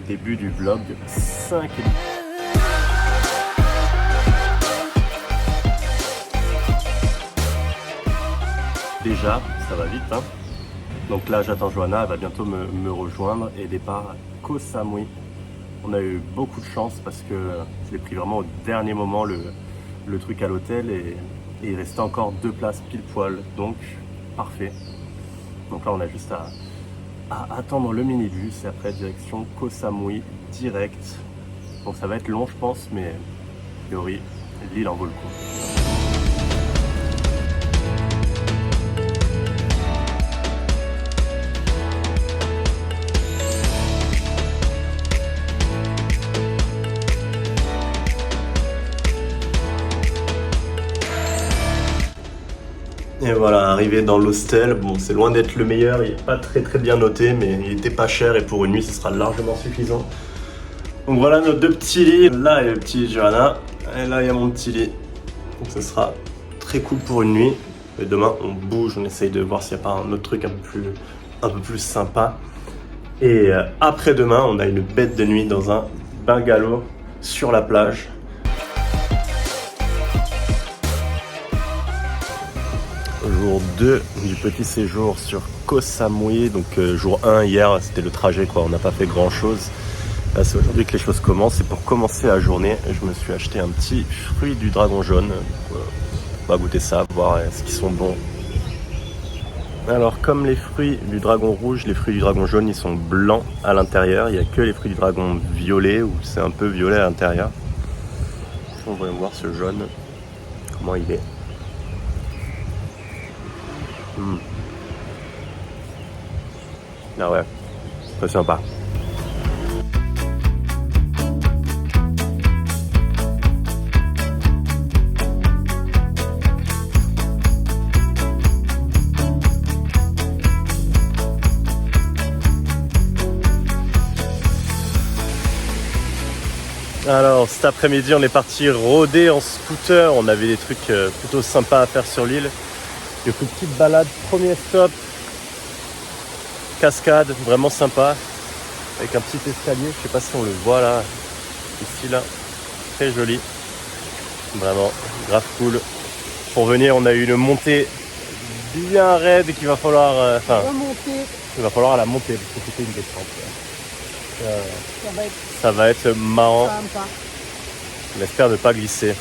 début du vlog 5. Déjà, ça va vite, hein. Donc là, j'attends Johanna, elle va bientôt me rejoindre et départ à Koh Samui. On a eu beaucoup de chance parce que je l'ai pris vraiment au dernier moment le truc à l'hôtel et il restait encore 2 places pile poil, donc parfait. Donc là, on a juste à attendre le minibus et après direction Koh Samui direct. Donc ça va être long, je pense, mais a priori, l'île en vaut le coup. Et voilà, arrivé dans l'hostel, bon c'est loin d'être le meilleur, il n'est pas très bien noté, mais il était pas cher et pour une nuit ce sera largement suffisant. Donc voilà nos 2 petits lits, là il y a le petit lit de Johanna, et là il y a mon petit lit. Donc ce sera très cool pour une nuit. Et demain on bouge, on essaye de voir s'il n'y a pas un autre truc un peu plus sympa. Et après-demain on a une bête de nuit dans un bungalow sur la plage. Jour 2 du petit séjour sur Koh Samui, donc jour 1 hier c'était le trajet quoi, on n'a pas fait grand chose. Là c'est aujourd'hui que les choses commencent et pour commencer la journée je me suis acheté un petit fruit du dragon jaune. On va goûter ça, voir ce qu'ils sont bons. Alors comme les fruits du dragon rouge, les fruits du dragon jaune ils sont blancs à l'intérieur, il n'y a que les fruits du dragon violet où c'est un peu violet à l'intérieur. On va voir ce jaune, comment il est. Ah ouais, c'est sympa. Alors cet après-midi on est parti rôder en scooter, on avait des trucs plutôt sympas à faire sur l'île. Du coup petite balade, premier stop, cascade, vraiment sympa, avec un petit escalier, je sais pas si on le voit là, ici là, très joli, vraiment grave cool. Pour venir on a eu une montée bien raide qu'il va falloir, il va falloir la monter parce que c'était une descente. Ça va être marrant, on espère ne pas glisser.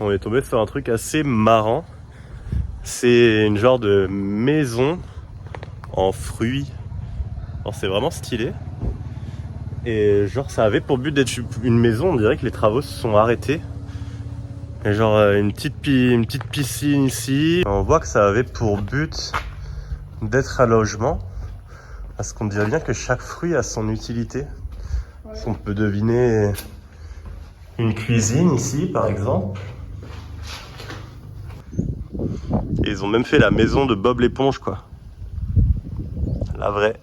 On est tombé sur un truc assez marrant. C'est une genre de maison en fruits. Alors c'est vraiment stylé. Et genre ça avait pour but d'être une maison, on dirait que les travaux se sont arrêtés. Et genre une petite piscine ici. On voit que ça avait pour but d'être un logement. Parce qu'on dirait bien que chaque fruit a son utilité. Ouais. On peut deviner une cuisine ici par exemple. Et ils ont même fait la maison de Bob l'éponge quoi. La vraie.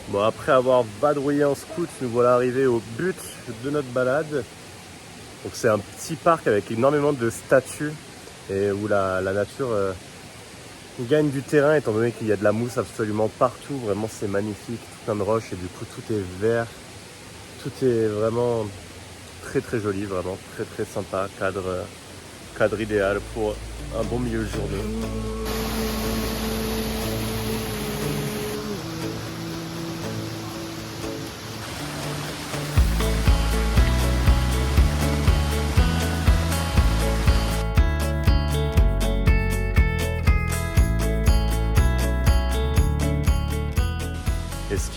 Bon, après avoir vadrouillé en scout, nous voilà arrivés au but de notre balade. Donc c'est un petit parc avec énormément de statues et où la nature gagne du terrain étant donné qu'il y a de la mousse absolument partout. Vraiment c'est magnifique, tout plein de roches et du coup tout est vert. Tout est vraiment très joli, vraiment très sympa. Cadre idéal pour un bon milieu de journée.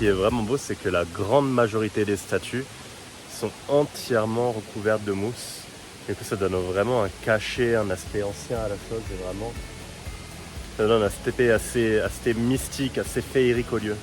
qui est vraiment beau, c'est que la grande majorité des statues sont entièrement recouvertes de mousse. Et que ça donne vraiment un cachet, un aspect ancien à la chose. Et vraiment, ça donne un aspect assez mystique, assez féerique au lieu.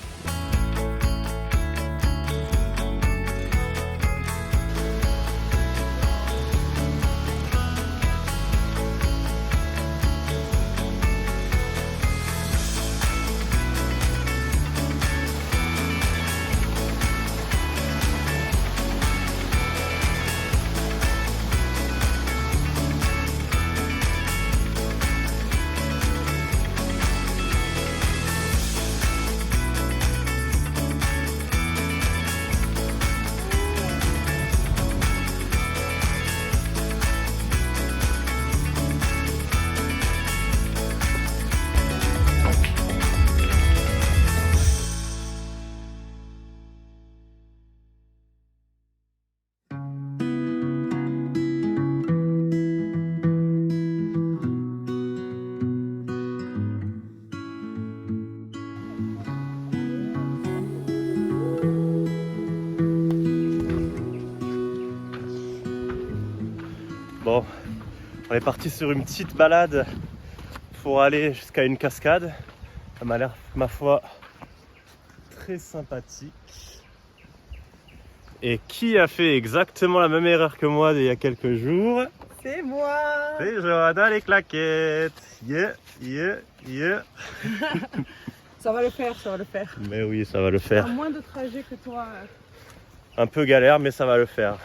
Bon, on est parti sur une petite balade pour aller jusqu'à une cascade. Ça m'a l'air, ma foi, très sympathique. Et qui a fait exactement la même erreur que moi il y a quelques jours? C'est moi. C'est Johanna les claquettes. Yeah, yeah, yeah. Ça va le faire, ça va le faire. Mais oui, ça va le faire. À moins de trajet que toi. Un peu galère, mais ça va le faire.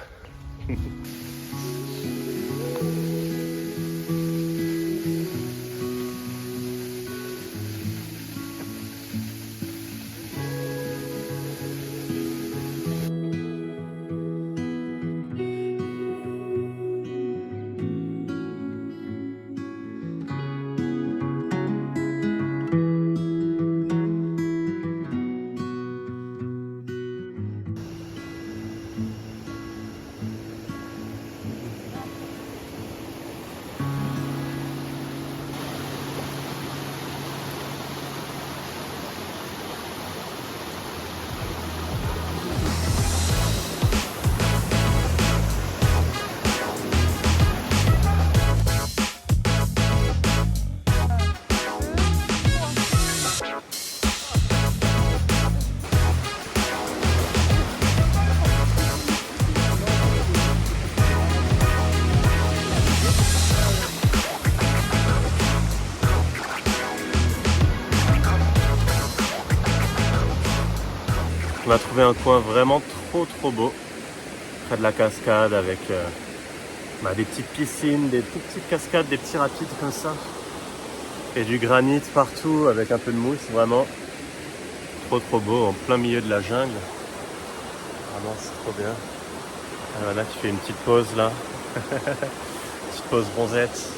On a trouvé un coin vraiment trop beau, près de la cascade avec des petites piscines, des toutes petites cascades, des petits rapides comme ça. Et du granit partout avec un peu de mousse, vraiment trop beau, en plein milieu de la jungle. Vraiment c'est trop bien. Voilà qui fait une petite pause là, petite pause bronzette.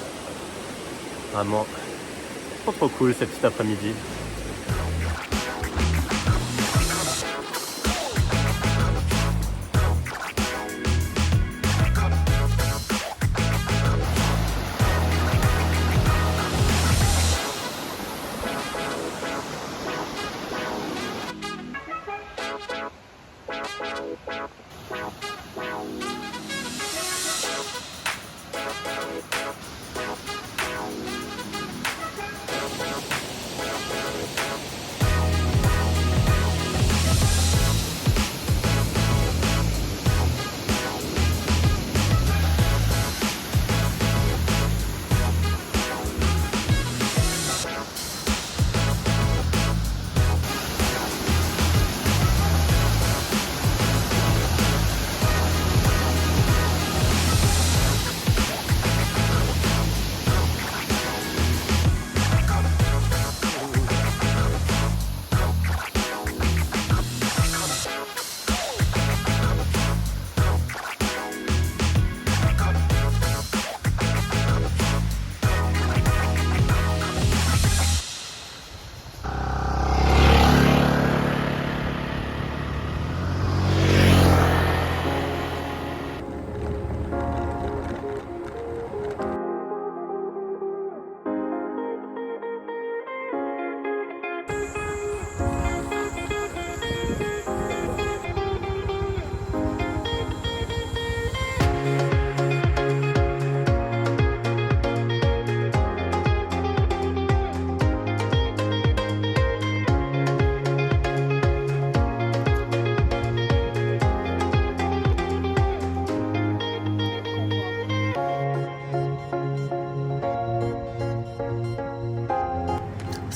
Vraiment trop cool cet petit après-midi.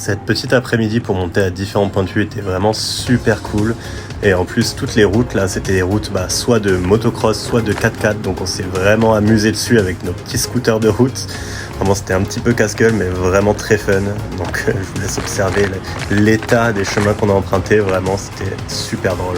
Cette petite après-midi pour monter à différents points de vue était vraiment super cool. Et en plus, toutes les routes là, c'était des routes soit de motocross, soit de 4x4. Donc on s'est vraiment amusé dessus avec nos petits scooters de route. Vraiment, c'était un petit peu casse-gueule, mais vraiment très fun. Donc je vous laisse observer l'état des chemins qu'on a empruntés. Vraiment, c'était super drôle.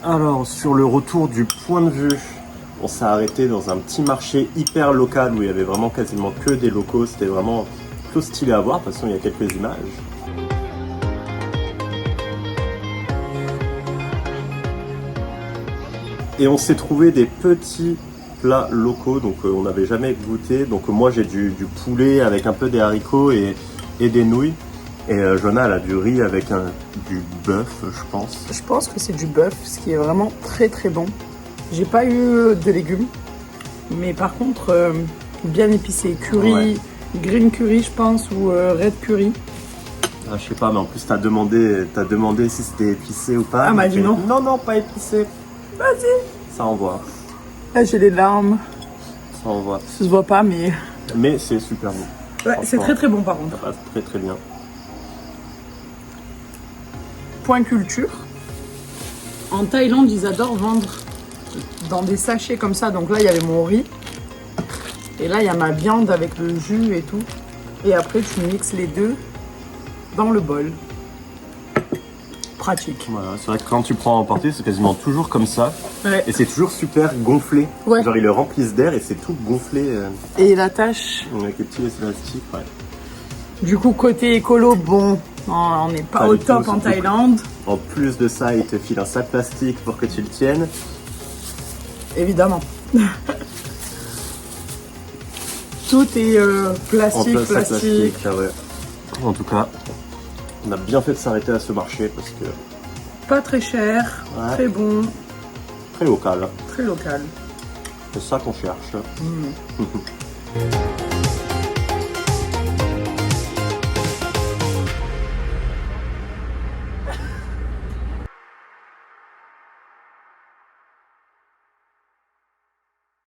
Alors, sur le retour du point de vue, on s'est arrêté dans un petit marché hyper local où il y avait vraiment quasiment que des locaux. C'était vraiment plutôt stylé à voir. De toute façon, il y a quelques images. Et on s'est trouvé des petits plats locaux, donc on n'avait jamais goûté. Donc moi, j'ai du poulet avec un peu des haricots et des nouilles. Et Joanna, elle a du riz avec du bœuf, je pense. Je pense que c'est du bœuf, ce qui est vraiment très très bon. J'ai pas eu de légumes, mais par contre, bien épicé. Curry, Ouais. green curry, je pense, ou red curry. Ah, je sais pas, mais en plus, t'as demandé si c'était épicé ou pas. Ah, m'a Elle dit fait, non. Non, pas épicé. Vas-y. Ça envoie, Là, j'ai les larmes. ça envoie. Ça se voit pas, mais Mais c'est super bon. ouais, c'est Franchement, très très bon par contre. Ça passe très très bien. Point culture. En Thaïlande, ils adorent vendre dans des sachets comme ça. Donc là, il y avait mon riz. Et là, il y a ma viande avec le jus et tout. Et après, tu mixes les deux dans le bol. Pratique. Voilà, c'est vrai que quand tu prends à emporter, c'est quasiment toujours comme ça. Ouais. Et c'est toujours super gonflé. Ouais. Genre, ils le remplissent d'air et c'est tout gonflé Et la tâche, avec les petits élastiques. Ouais. du coup, côté écolo, bon, on n'est pas Pas au du tout, top en surtout. Thaïlande. En plus de ça, ils te filent un sac plastique pour que tu le tiennes. Évidemment. Tout est plastique, Sac plastique. ah ouais. En tout cas, on a bien fait de s'arrêter à ce marché parce que Pas très cher, Ouais. très bon, très local. très local. C'est ça qu'on cherche.